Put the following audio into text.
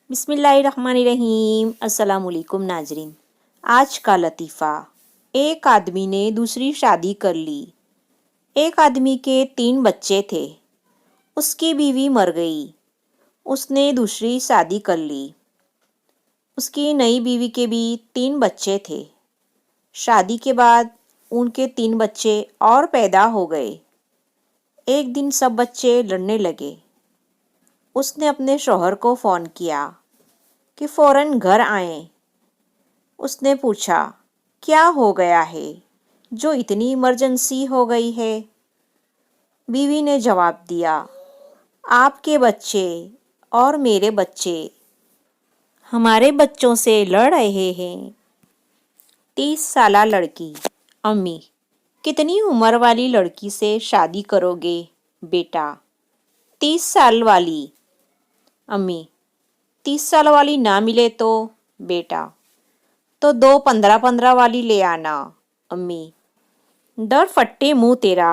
بسم اللہ الرحمن الرحیم۔ السلام علیکم ناظرین۔ آج کا لطیفہ۔ ایک آدمی نے دوسری شادی کر لی۔ ایک آدمی کے 3 بچے تھے۔ اس کی بیوی مر گئی۔ اس نے دوسری شادی کر لی۔ اس کی نئی بیوی کے بھی 3 بچے تھے۔ شادی کے بعد ان کے 3 بچے اور پیدا ہو گئے۔ ایک دن سب بچے لڑنے لگے۔ اس نے اپنے شوہر کو فون کیا کہ فوراً گھر آئیں۔ اس نے پوچھا کیا ہو گیا ہے جو اتنی ایمرجنسی ہو گئی ہے؟ بیوی نے جواب دیا، آپ کے بچے اور میرے بچے ہمارے بچوں سے لڑ رہے ہیں۔ 30 سالہ لڑکی: امی، کتنی عمر والی لڑکی سے شادی کرو گے بیٹا؟ 30 سال والی۔ امی: 30 سال والی نہ ملے تو بیٹا تو 2 15 والی لے آنا۔ امی: ڈر پھٹے منہ تیرا،